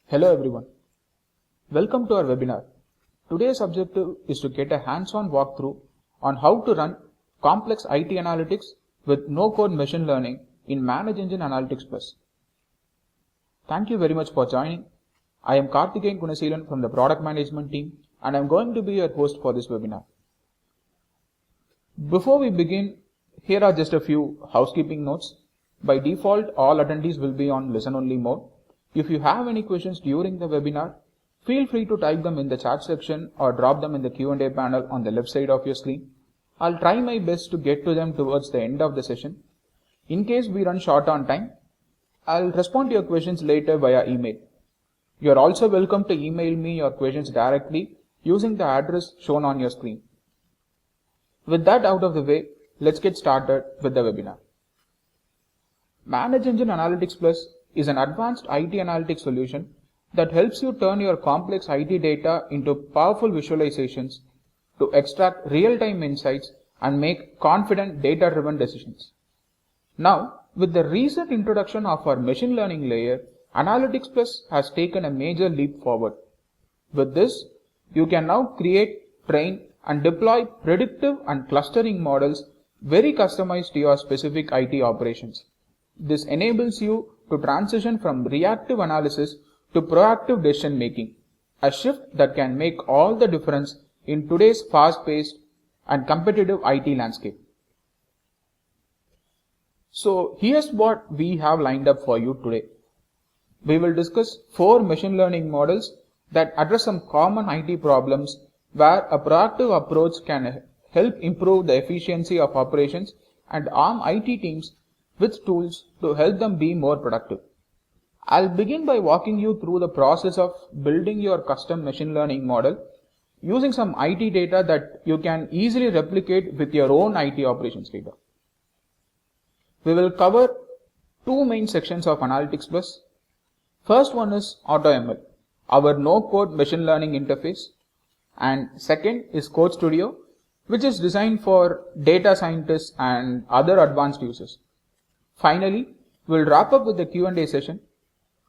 Hello everyone. Welcome to our webinar. Today's objective is to get a hands-on walkthrough on how to run complex IT analytics with no-code machine learning in Manage Engine Analytics Plus. Thank you very much for joining. I am Karthikeyan Gunasilan from the product management team and I am going to be your host for this webinar. Before we begin, here are just a few housekeeping notes. By default, all attendees will be on listen-only mode. If you have any questions during the webinar, feel free to type them in the chat section or drop them in the Q&A panel on the left side of your screen. I'll try my best to get to them towards the end of the session. In case we run short on time, I'll respond to your questions later via email. You are also welcome to email me your questions directly using the address shown on your screen. With that out of the way, let's get started with the webinar. Manage Engine Analytics Plus is an advanced IT analytics solution that helps you turn your complex IT data into powerful visualizations to extract real-time insights and make confident data-driven decisions. Now, with the recent introduction of our machine learning layer, Analytics Plus has taken a major leap forward. With this, you can now create, train, and deploy predictive and clustering models very customized to your specific IT operations. This enables you to transition from reactive analysis to proactive decision making, a shift that can make all the difference in today's fast-paced and competitive IT landscape. So here's what we have lined up for you today. We will discuss 4 machine learning models that address some common IT problems where a proactive approach can help improve the efficiency of operations and arm IT teams with tools to help them be more productive. I'll begin by walking you through the process of building your custom machine learning model using some IT data that you can easily replicate with your own IT operations data. We will cover 2 main sections of Analytics Plus. First one is AutoML, our no-code machine learning interface, and second is Code Studio, which is designed for data scientists and other advanced users. Finally, we'll wrap up with the Q&A session.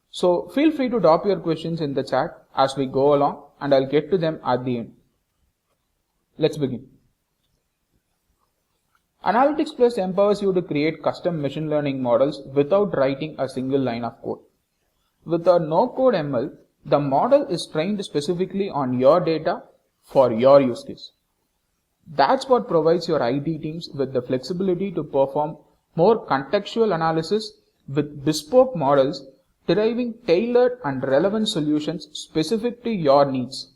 So feel free to drop your questions in the chat as we go along and I'll get to them at the end. Let's begin. Analytics Plus empowers you to create custom machine learning models without writing a single line of code. With our no-code ML, the model is trained specifically on your data for your use case. That's what provides your IT teams with the flexibility to perform more contextual analysis with bespoke models deriving tailored and relevant solutions specific to your needs.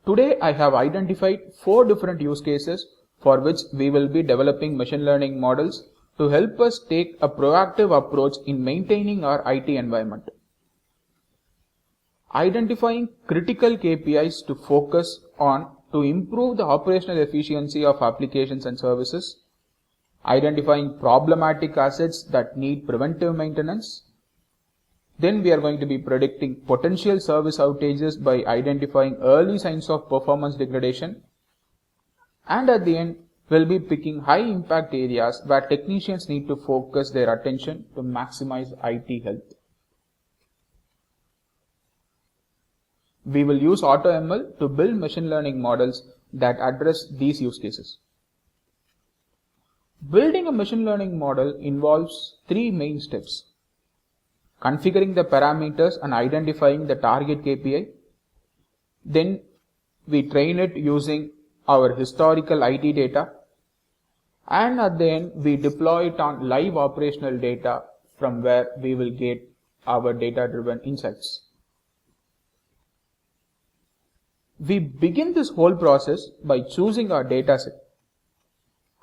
Today I have identified 4 different use cases for which we will be developing machine learning models to help us take a proactive approach in maintaining our IT environment. Identifying critical KPIs to focus on to improve the operational efficiency of applications and services. Identifying problematic assets that need preventive maintenance. Then we are going to be predicting potential service outages by identifying early signs of performance degradation. And at the end, we'll be picking high impact areas where technicians need to focus their attention to maximize IT health. We will use AutoML to build machine learning models that address these use cases. Building a machine learning model involves 3 main steps. Configuring the parameters and identifying the target KPI. Then we train it using our historical IT data. And at the end, we deploy it on live operational data from where we will get our data-driven insights. We begin this whole process by choosing our dataset.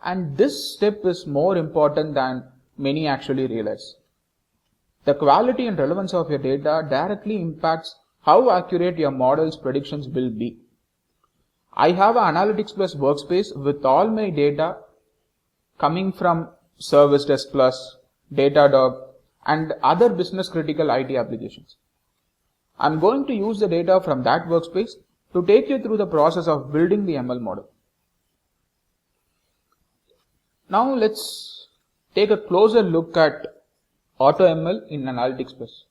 And this step is more important than many actually realize. The quality and relevance of your data directly impacts how accurate your model's predictions will be. I have an Analytics Plus workspace with all my data coming from Service Desk Plus, Datadog, and other business critical IT applications. I'm going to use the data from that workspace to take you through the process of building the ML model. Now let's take a closer look at AutoML in Analytics Plus.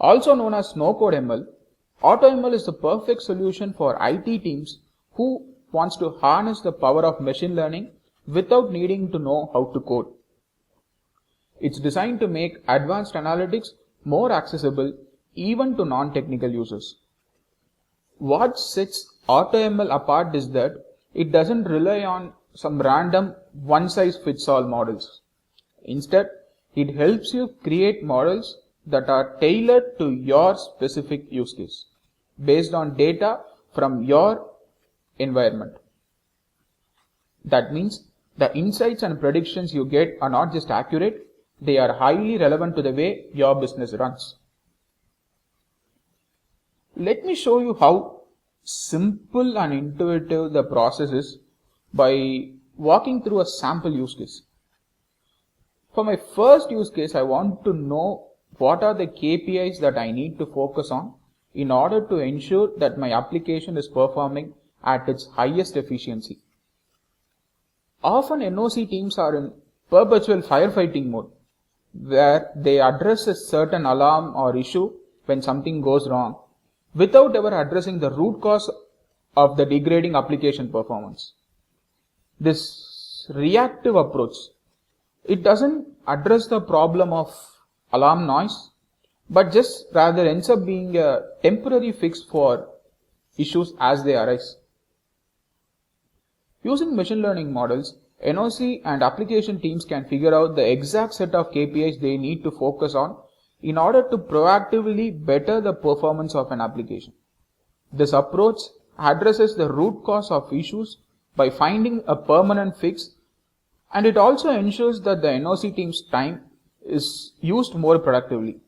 Also known as no-code ML, AutoML is the perfect solution for IT teams who wants to harness the power of machine learning without needing to know how to code. It's designed to make advanced analytics more accessible even to non-technical users. What sets AutoML apart is that it doesn't rely on some random one-size-fits-all models. Instead, it helps you create models that are tailored to your specific use case based on data from your environment. That means the insights and predictions you get are not just accurate, they are highly relevant to the way your business runs. Let me show you how simple and intuitive the process is by walking through a sample use case. For my first use case, I want to know what are the KPIs that I need to focus on in order to ensure that my application is performing at its highest efficiency. Often NOC teams are in perpetual firefighting mode, where they address a certain alarm or issue when something goes wrong without ever addressing the root cause of the degrading application performance. This reactive approach, it doesn't address the problem of alarm noise, but just rather ends up being a temporary fix for issues as they arise. Using machine learning models, NOC and application teams can figure out the exact set of KPIs they need to focus on in order to proactively better the performance of an application. This approach addresses the root cause of issues by finding a permanent fix, and it also ensures that the NOC team's time is used more productively.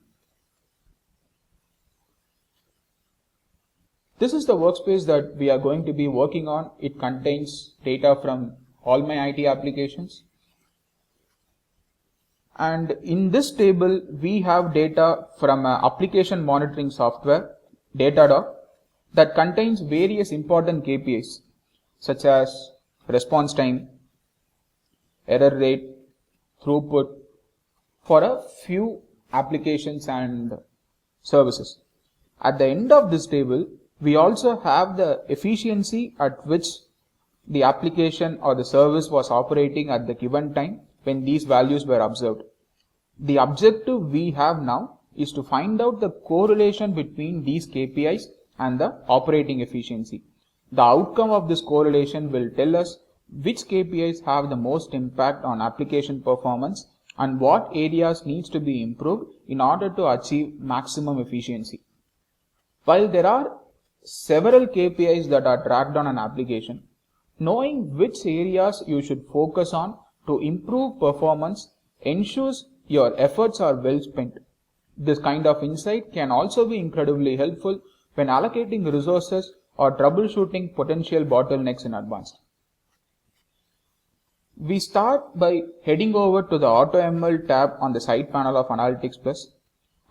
This is the workspace that we are going to be working on. It contains data from all my IT applications. And in this table, we have data from an application monitoring software, Datadog, that contains various important KPIs such as response time, error rate, throughput for a few applications and services. At the end of this table, we also have the efficiency at which the application or the service was operating at the given time when these values were observed. The objective we have now is to find out the correlation between these KPIs and the operating efficiency. The outcome of this correlation will tell us which KPIs have the most impact on application performance and what areas needs to be improved in order to achieve maximum efficiency. While there are several KPIs that are tracked on an application, knowing which areas you should focus on to improve performance ensures your efforts are well spent. This kind of insight can also be incredibly helpful when allocating resources or troubleshooting potential bottlenecks in advance. We start by heading over to the AutoML tab on the side panel of Analytics Plus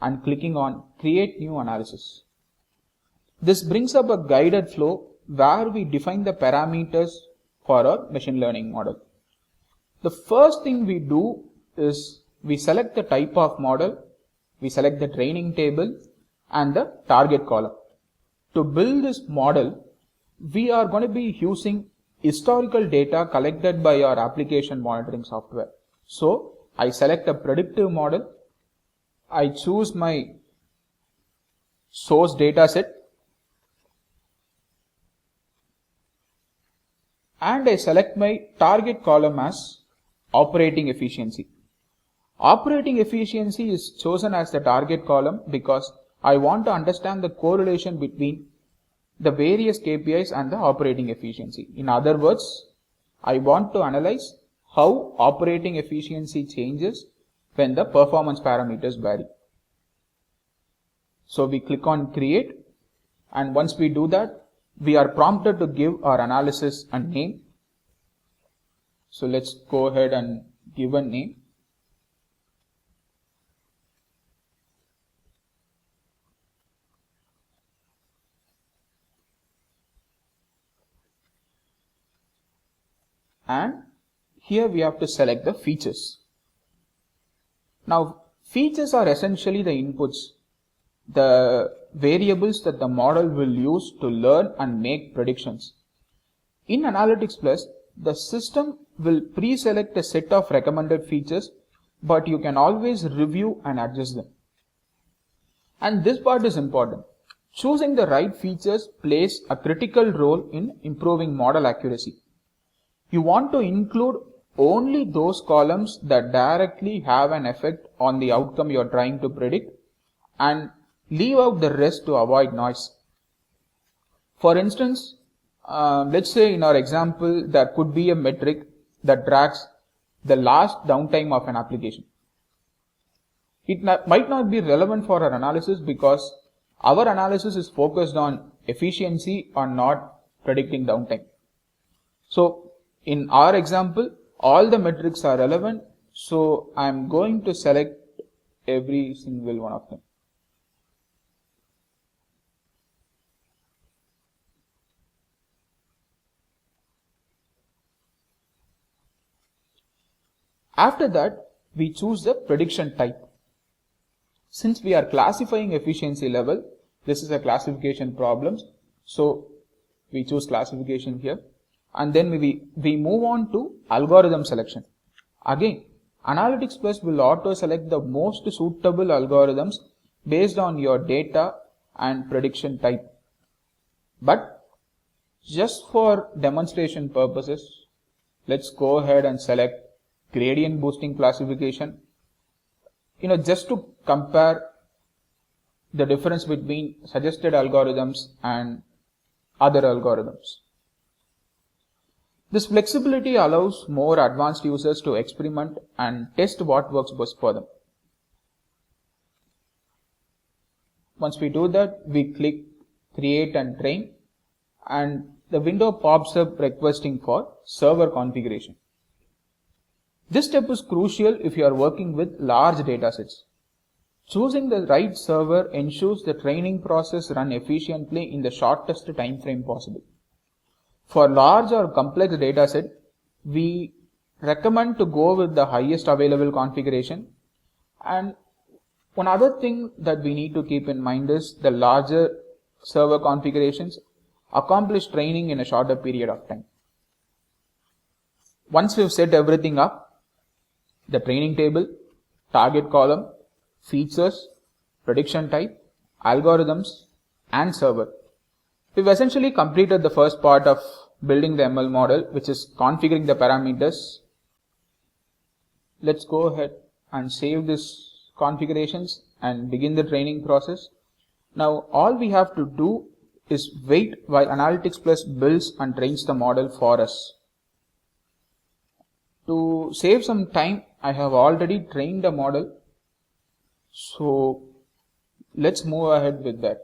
and clicking on Create New Analysis. This brings up a guided flow where we define the parameters for our machine learning model. The first thing we do is we select the type of model, we select the training table and the target column. To build this model, we are going to be using historical data collected by our application monitoring software. So I select a predictive model, I choose my source data set, and I select my target column as operating efficiency. Operating efficiency is chosen as the target column because I want to understand the correlation between the various KPIs and the operating efficiency. In other words, I want to analyze how operating efficiency changes when the performance parameters vary. So we click on Create, and once we do that, we are prompted to give our analysis a name. So let's go ahead and give a name. And here we have to select the features. Now, features are essentially the inputs the variables that the model will use to learn and make predictions. In Analytics Plus, the system will pre-select a set of recommended features, but you can always review and adjust them. And this part is important. Choosing the right features plays a critical role in improving model accuracy. You want to include only those columns that directly have an effect on the outcome you are trying to predict and leave out the rest to avoid noise. For instance, let's say in our example, there could be a metric that tracks the last downtime of an application. It might not be relevant for our analysis because our analysis is focused on efficiency or not predicting downtime. So in our example, all the metrics are relevant, so I'm going to select every single one of them. After that, we choose the prediction type. Since we are classifying efficiency level, this is a classification problem, so we choose classification here, and then we move on to algorithm selection. Again, Analytics Plus will auto select the most suitable algorithms based on your data and prediction type. But just for demonstration purposes, let's go ahead and select gradient boosting classification, just to compare the difference between suggested algorithms and other algorithms. This flexibility allows more advanced users to experiment and test what works best for them. Once we do that, we click Create and Train, and the window pops up requesting for server configuration. This step is crucial if you are working with large datasets. Choosing the right server ensures the training process runs efficiently in the shortest time frame possible. For large or complex dataset, we recommend to go with the highest available configuration. And one other thing that we need to keep in mind is the larger server configurations accomplish training in a shorter period of time. Once we've set everything up, the training table, target column, features, prediction type, algorithms, and server, we've essentially completed the first part of building the ML model, which is configuring the parameters. Let's go ahead and save this configurations and begin the training process. Now all we have to do is wait while Analytics Plus builds and trains the model for us. To save some time, I have already trained the model, so let's move ahead with that.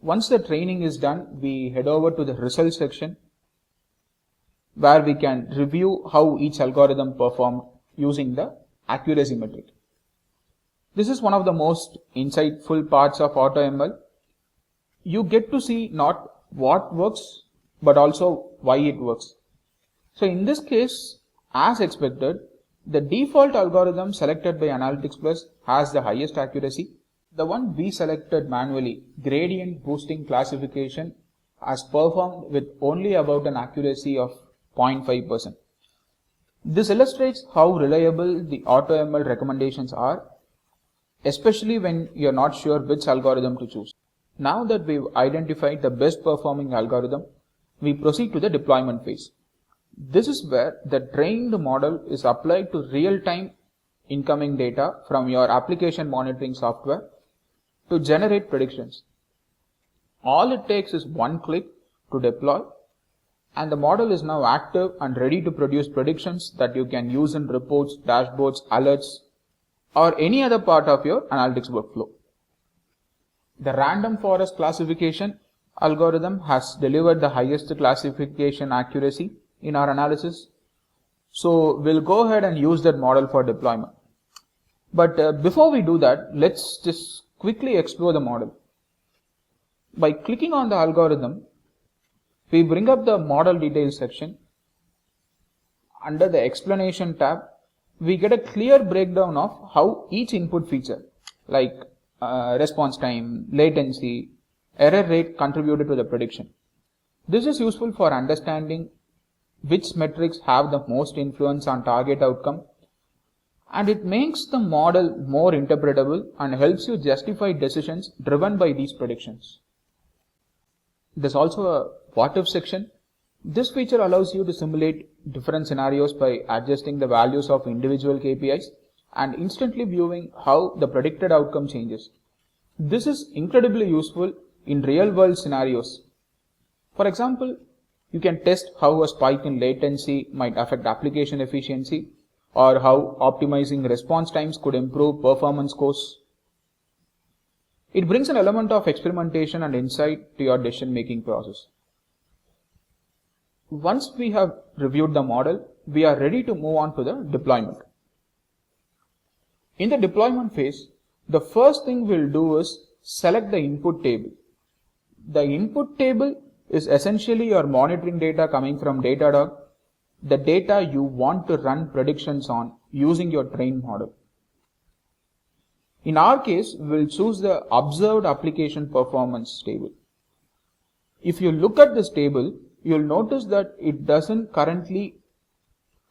Once the training is done, we head over to the results section where we can review how each algorithm performed using the accuracy metric. This is one of the most insightful parts of AutoML. You get to see not what works, but also why it works. So in this case, as expected, the default algorithm selected by Analytics Plus has the highest accuracy. The one we selected manually, gradient boosting classification, has performed with only about an accuracy of 0.5%. This illustrates how reliable the AutoML recommendations are, especially when you're not sure which algorithm to choose. Now that we've identified the best performing algorithm, we proceed to the deployment phase. This is where the trained model is applied to real-time incoming data from your application monitoring software to generate predictions. All it takes is one click to deploy, and the model is now active and ready to produce predictions that you can use in reports, dashboards, alerts, or any other part of your analytics workflow. The random forest classification algorithm has delivered the highest classification accuracy in our analysis, so we'll go ahead and use that model for deployment. But before we do that, let's just quickly explore the model. By clicking on the algorithm, we bring up the model details section, under the explanation tab, we get a clear breakdown of how each input feature like response time, latency, error rate contributed to the prediction. This is useful for understanding which metrics have the most influence on target outcome, and it makes the model more interpretable and helps you justify decisions driven by these predictions. There's also a what if section. This feature allows you to simulate different scenarios by adjusting the values of individual KPIs and instantly viewing how the predicted outcome changes. This is incredibly useful in real world scenarios. For example, you can test how a spike in latency might affect application efficiency, or how optimizing response times could improve performance scores. It brings an element of experimentation and insight to your decision making process. Once we have reviewed the model, we are ready to move on to the deployment. In the deployment phase, the first thing we'll do is select the input table. The input table is essentially your monitoring data coming from Datadog, the data you want to run predictions on using your trained model. In our case, we'll choose the observed application performance table. If you look at this table, you'll notice that it doesn't currently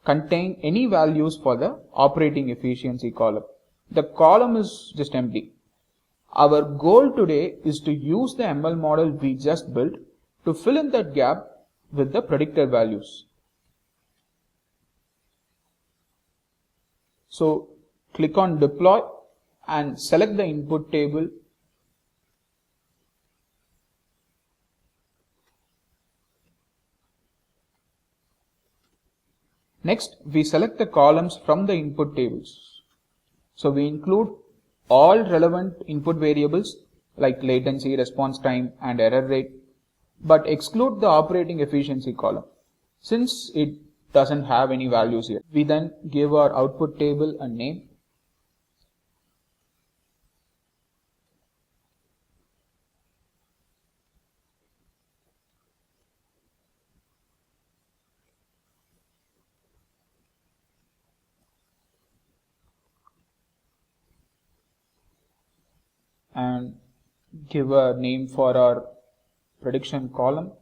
contain any values for the operating efficiency column. The column is just empty. Our goal today is to use the ML model we just built to fill in that gap with the predicted values. So click on deploy and select the input table. Next, we select the columns from the input tables. So we include all relevant input variables like latency, response time, and error rate, but exclude the operating efficiency column since it doesn't have any values yet. We then give our output table a name. And give a name for our prediction column.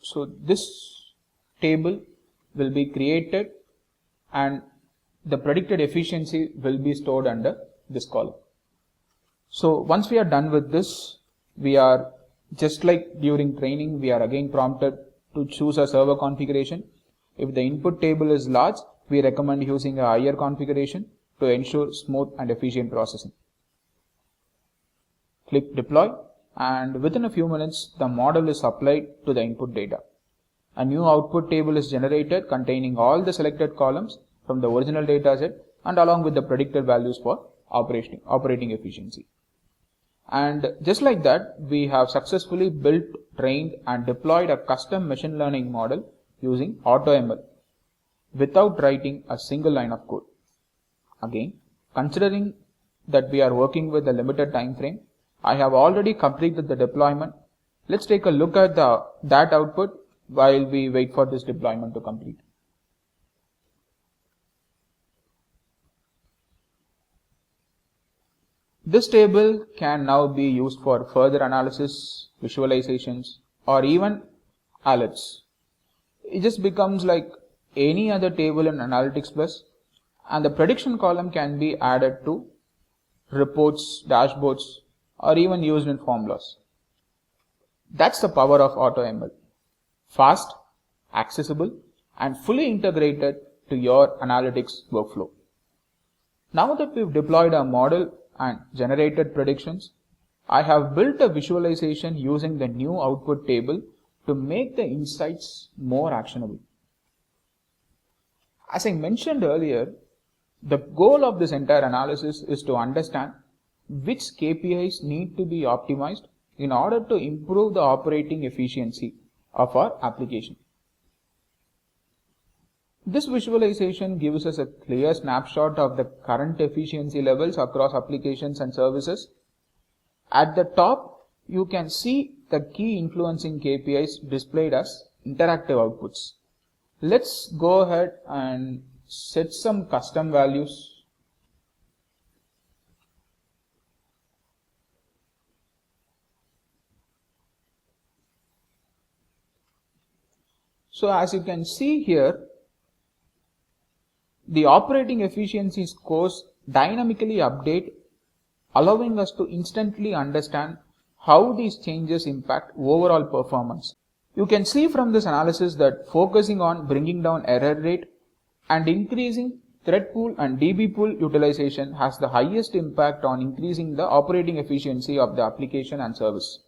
So this table will be created and the predicted efficiency will be stored under this column. So once we are done with this, we are just like during training, we are again prompted to choose a server configuration. If the input table is large, we recommend using a higher configuration to ensure smooth and efficient processing. Click deploy, and within a few minutes, the model is applied to the input data. A new output table is generated containing all the selected columns from the original dataset and along with the predicted values for operating efficiency. And just like that, we have successfully built, trained, and deployed a custom machine learning model using AutoML without writing a single line of code. Again, considering that we are working with a limited time frame, I have already completed the deployment. Let's take a look at that output while we wait for this deployment to complete. This table can now be used for further analysis, visualizations, or even alerts. It just becomes like any other table in Analytics Plus, and the prediction column can be added to reports, dashboards, or even used in formulas. That's the power of AutoML. Fast, accessible, and fully integrated to your analytics workflow. Now that we've deployed our model and generated predictions, I have built a visualization using the new output table to make the insights more actionable. As I mentioned earlier, the goal of this entire analysis is to understand which KPIs need to be optimized in order to improve the operating efficiency of our application. This visualization gives us a clear snapshot of the current efficiency levels across applications and services. At the top, you can see the key influencing KPIs displayed as interactive outputs. Let's go ahead and set some custom values. So as you can see here, the operating efficiency scores dynamically update, allowing us to instantly understand how these changes impact overall performance. You can see from this analysis that focusing on bringing down error rate and increasing thread pool and DB pool utilization has the highest impact on increasing the operating efficiency of the application and service.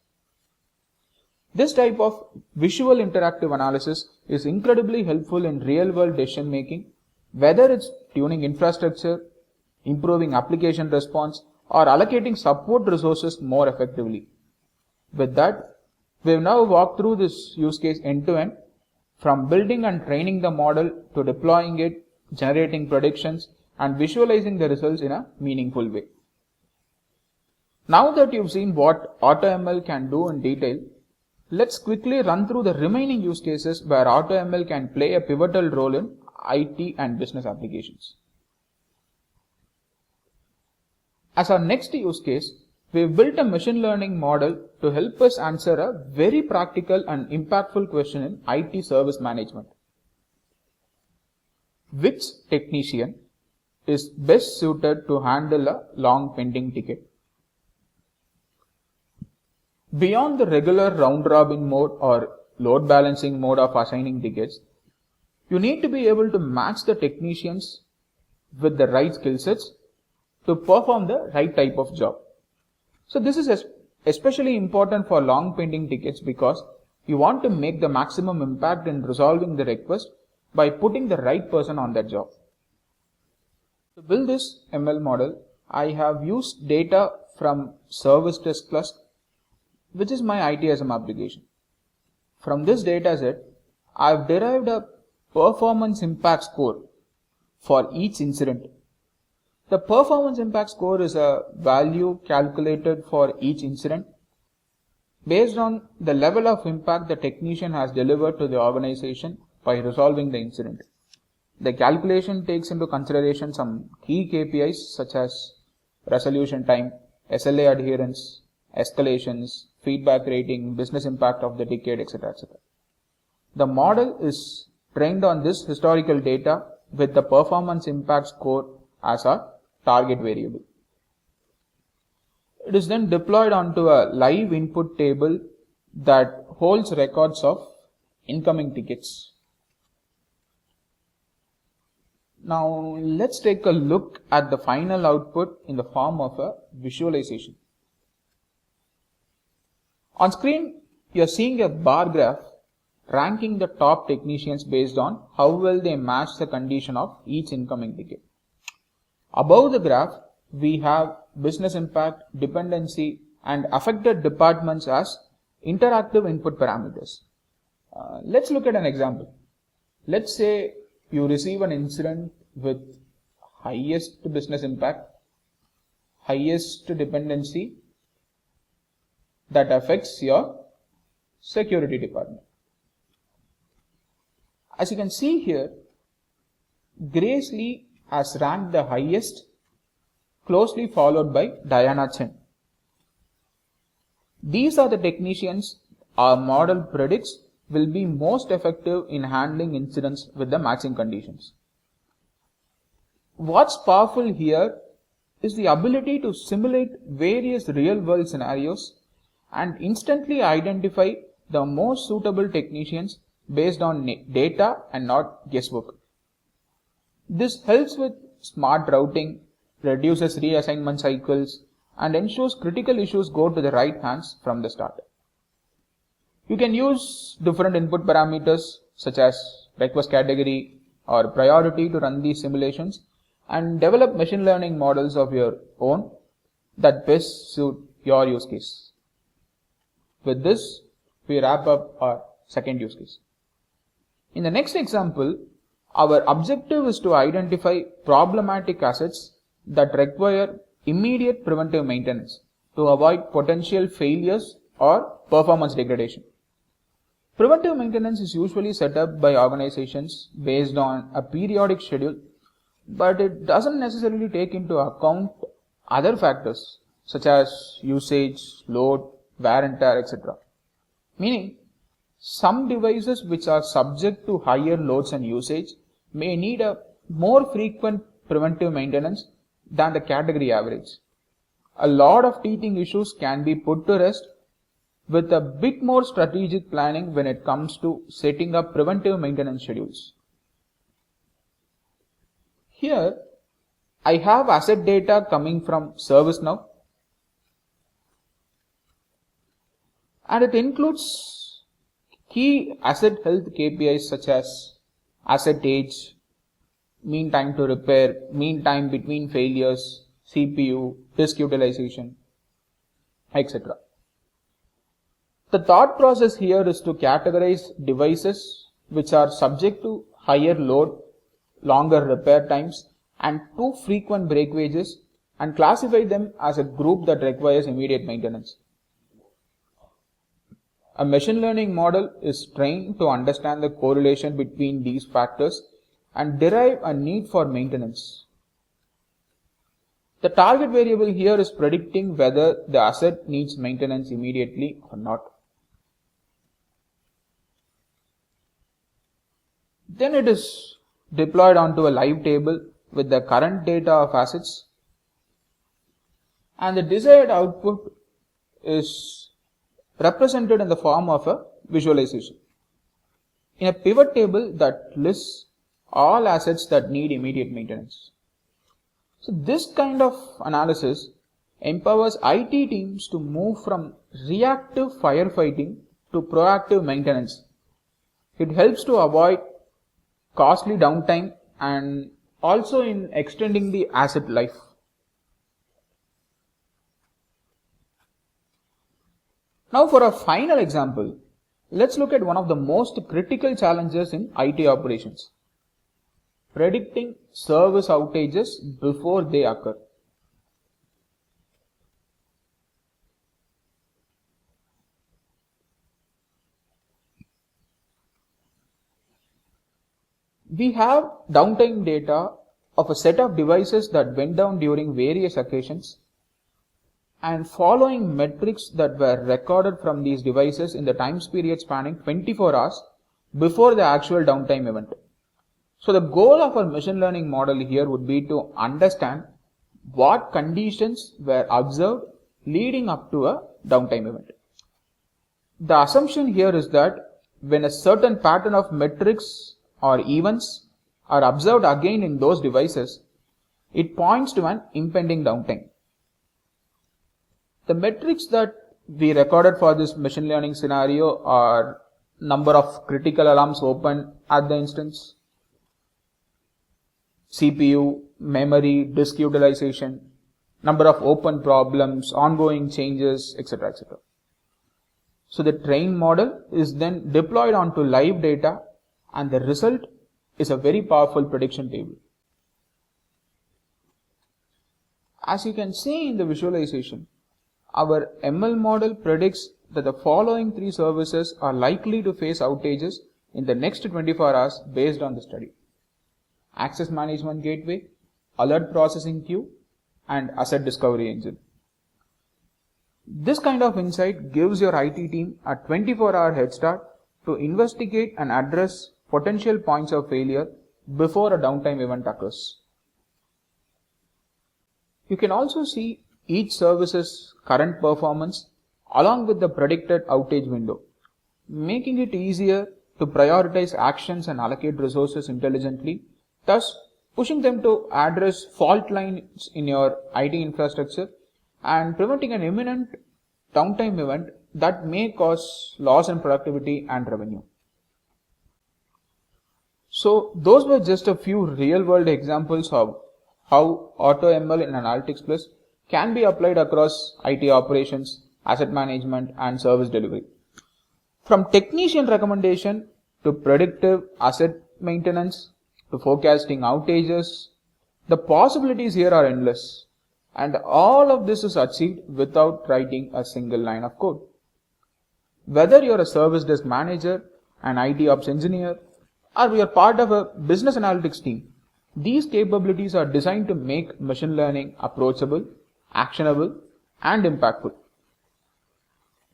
This type of visual interactive analysis is incredibly helpful in real-world decision making, whether it's tuning infrastructure, improving application response, or allocating support resources more effectively. With that, we've now walked through this use case end-to-end, from building and training the model to deploying it, generating predictions, and visualizing the results in a meaningful way. Now that you've seen what AutoML can do in detail, let's quickly run through the remaining use cases where AutoML can play a pivotal role in IT and business applications. As our next use case, we've built a machine learning model to help us answer a very practical and impactful question in IT service management. Which technician is best suited to handle a long pending ticket? Beyond the regular round-robin mode or load balancing mode of assigning tickets, you need to be able to match the technicians with the right skill sets to perform the right type of job. So this is especially important for long pending tickets because you want to make the maximum impact in resolving the request by putting the right person on that job. To build this ML model, I have used data from Service Desk Plus, which is my ITSM application. From this dataset, I have derived a performance impact score for each incident. The performance impact score is a value calculated for each incident based on the level of impact the technician has delivered to the organization by resolving the incident. The calculation takes into consideration some key KPIs such as resolution time, SLA adherence, escalations, feedback rating, business impact of the ticket, etc. etc. The model is trained on this historical data with the performance impact score as a target variable. It is then deployed onto a live input table that holds records of incoming tickets. Now let's take a look at the final output in the form of a visualization. On screen, you are seeing a bar graph ranking the top technicians based on how well they match the condition of each incoming ticket. Above the graph, we have business impact, dependency, and affected departments as interactive input parameters. Let's look at an example. Let's say you receive an incident with highest business impact, highest dependency that affects your security department. As you can see here, Grace Lee has ranked the highest, closely followed by Diana Chen. These are the technicians our model predicts will be most effective in handling incidents with the matching conditions. What's powerful here is the ability to simulate various real-world scenarios and instantly identify the most suitable technicians based on data and not guesswork. This helps with smart routing, reduces reassignment cycles, and ensures critical issues go to the right hands from the start. You can use different input parameters such as request category or priority to run these simulations and develop machine learning models of your own that best suit your use case. With this, we wrap up our second use case. In the next example, Our objective is to identify problematic assets that require immediate preventive maintenance to avoid potential failures or performance degradation. Preventive maintenance is usually set up by organizations based on a periodic schedule, but it doesn't necessarily take into account other factors such as usage, load, wear and tear, etc. Meaning, some devices which are subject to higher loads and usage may need a more frequent preventive maintenance than the category average. A lot of teething issues can be put to rest with a bit more strategic planning when it comes to setting up preventive maintenance schedules. Here, I have asset data coming from ServiceNow, and it includes key asset health KPIs such as asset age, mean time to repair, mean time between failures, CPU, disk utilization, etc. The thought process here is to categorize devices which are subject to higher load, longer repair times, and too frequent breakages and classify them as a group that requires immediate maintenance. A machine learning model is trained to understand the correlation between these factors and derive a need for maintenance. The target variable here is predicting whether the asset needs maintenance immediately or not. Then it is deployed onto a live table with the current data of assets, and the desired output is represented in the form of a visualization in a pivot table that lists all assets that need immediate maintenance. So this kind of analysis empowers IT teams to move from reactive firefighting to proactive maintenance. It helps to avoid costly downtime and also in extending the asset life. Now for a final example, let's look at one of the most critical challenges in IT operations: predicting service outages before they occur. We have downtime data of a set of devices that went down during various occasions, and following metrics that were recorded from these devices in the time period spanning 24 hours before the actual downtime event. So the goal of our machine learning model here would be to understand what conditions were observed leading up to a downtime event. The assumption here is that when a certain pattern of metrics or events are observed again in those devices, it points to an impending downtime. The metrics that we recorded for this machine learning scenario are number of critical alarms open at the instance, CPU, memory, disk utilization, number of open problems, ongoing changes, etc. etc. So the trained model is then deployed onto live data, and the result is a very powerful prediction table. As you can see in the visualization, our ML model predicts that the following three services are likely to face outages in the next 24 hours based on the study: access management gateway, alert processing queue, and asset discovery engine. This kind of insight gives your IT team a 24-hour head start to investigate and address potential points of failure before a downtime event occurs. You can also see each service's current performance along with the predicted outage window, making it easier to prioritize actions and allocate resources intelligently, thus pushing them to address fault lines in your IT infrastructure and preventing an imminent downtime event that may cause loss in productivity and revenue. So those were just a few real-world examples of how AutoML in Analytics Plus can be applied across IT operations, asset management, and service delivery. From technician recommendation to predictive asset maintenance to forecasting outages. The possibilities here are endless, and all of this is achieved without writing a single line of code. Whether you're a service desk manager, an ITOps engineer, or you're part of a business analytics team, these capabilities are designed to make machine learning approachable, actionable, and impactful.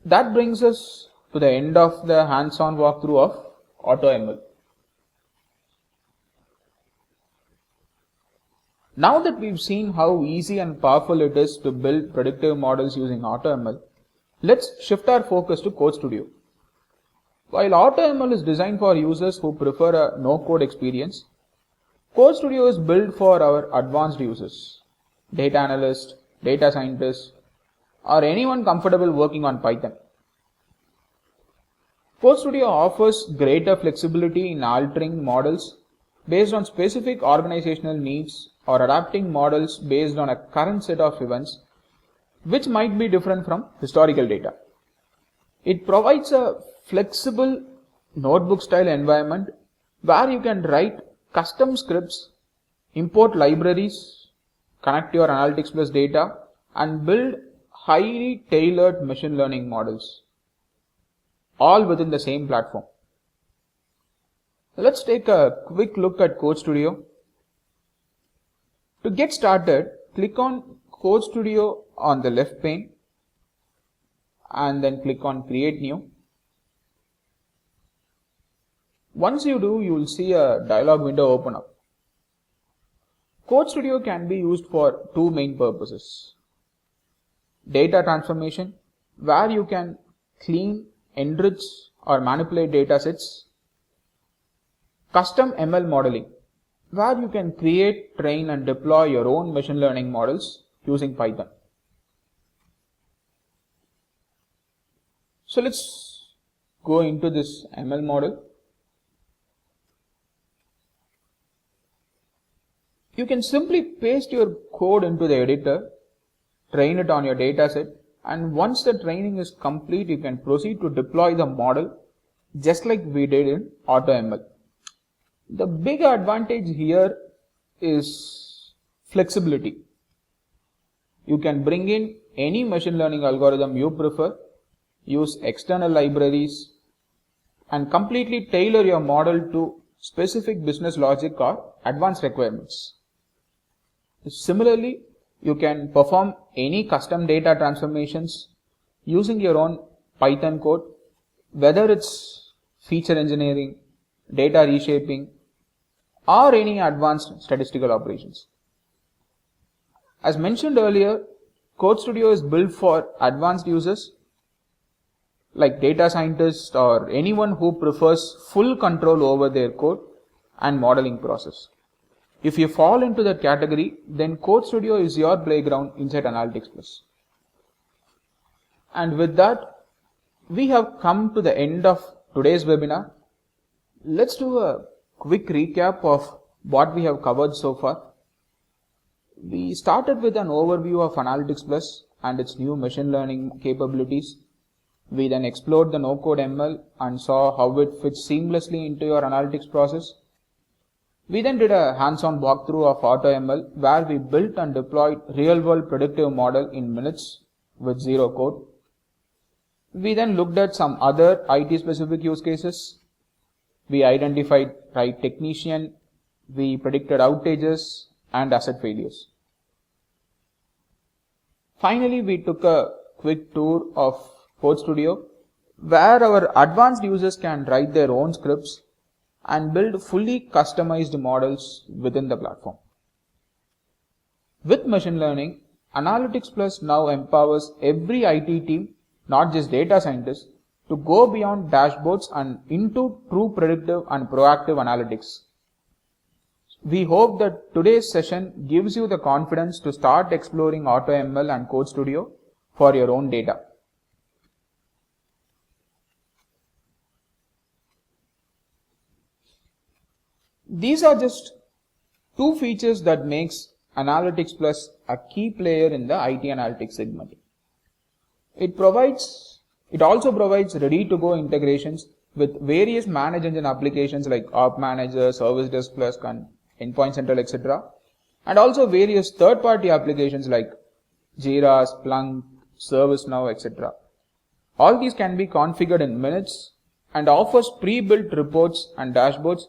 That brings us to the end of the hands-on walkthrough of AutoML. Now that we've seen how easy and powerful it is to build predictive models using AutoML, let's shift our focus to Code Studio. While AutoML is designed for users who prefer a no-code experience, Code Studio is built for our advanced users, data analysts, data scientists, or anyone comfortable working on Python. Code Studio offers greater flexibility in altering models based on specific organizational needs or adapting models based on a current set of events which might be different from historical data. It provides a flexible notebook-style environment where you can write custom scripts, import libraries, connect your Analytics Plus data, and build highly tailored machine learning models, all within the same platform. Let's take a quick look at Code Studio. To get started, click on Code Studio on the left pane and then click on Create New. Once you do, you will see a dialog window open up. Code Studio can be used for two main purposes. Data transformation, where you can clean, enrich, or manipulate data sets. Custom ML modeling, where you can create, train, and deploy your own machine learning models using Python. So let's go into this ML model. You can simply paste your code into the editor, train it on your dataset, and once the training is complete, you can proceed to deploy the model just like we did in AutoML. The big advantage here is flexibility. You can bring in any machine learning algorithm you prefer, use external libraries, and completely tailor your model to specific business logic or advanced requirements. Similarly, you can perform any custom data transformations using your own Python code, whether it's feature engineering, data reshaping, or any advanced statistical operations. As mentioned earlier, Code Studio is built for advanced users like data scientists or anyone who prefers full control over their code and modeling process. If you fall into that category, then Code Studio is your playground inside Analytics Plus. And with that, we have come to the end of today's webinar. Let's do a quick recap of what we have covered so far. We started with an overview of Analytics Plus and its new machine learning capabilities. We then explored the no-code ML and saw how it fits seamlessly into your analytics process. We then did a hands-on walkthrough of AutoML where we built and deployed real-world predictive model in minutes with zero code. We then looked at some other IT-specific use cases. We identified right technician, we predicted outages and asset failures. Finally, we took a quick tour of Code Studio where our advanced users can write their own scripts and build fully customized models within the platform. With machine learning, Analytics Plus now empowers every IT team, not just data scientists, to go beyond dashboards and into true predictive and proactive analytics. We hope that today's session gives you the confidence to start exploring AutoML and Code Studio for your own data. These are just two features that makes Analytics Plus a key player in the IT analytics segment. It also provides ready-to-go integrations with various managed engine applications like Op Manager, Service Desk Plus, and Endpoint Central, etc. And also various third-party applications like Jira, Splunk, ServiceNow, etc. All these can be configured in minutes and offers pre-built reports and dashboards,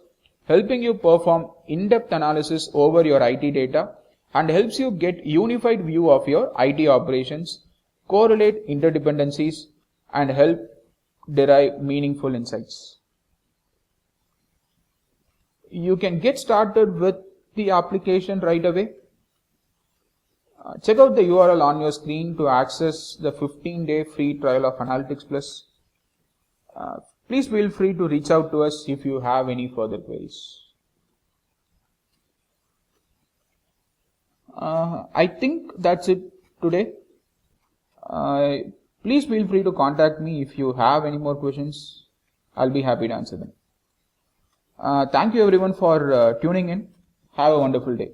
helping you perform in-depth analysis over your IT data and helps you get unified view of your IT operations, correlate interdependencies, and help derive meaningful insights. You can get started with the application right away. Check out the URL on your screen to access the 15-day free trial of Analytics Plus. Please feel free to reach out to us if you have any further queries. I think that's it today. Please feel free to contact me if you have any more questions. I'll be happy to answer them. Thank you everyone for tuning in. Have a wonderful day.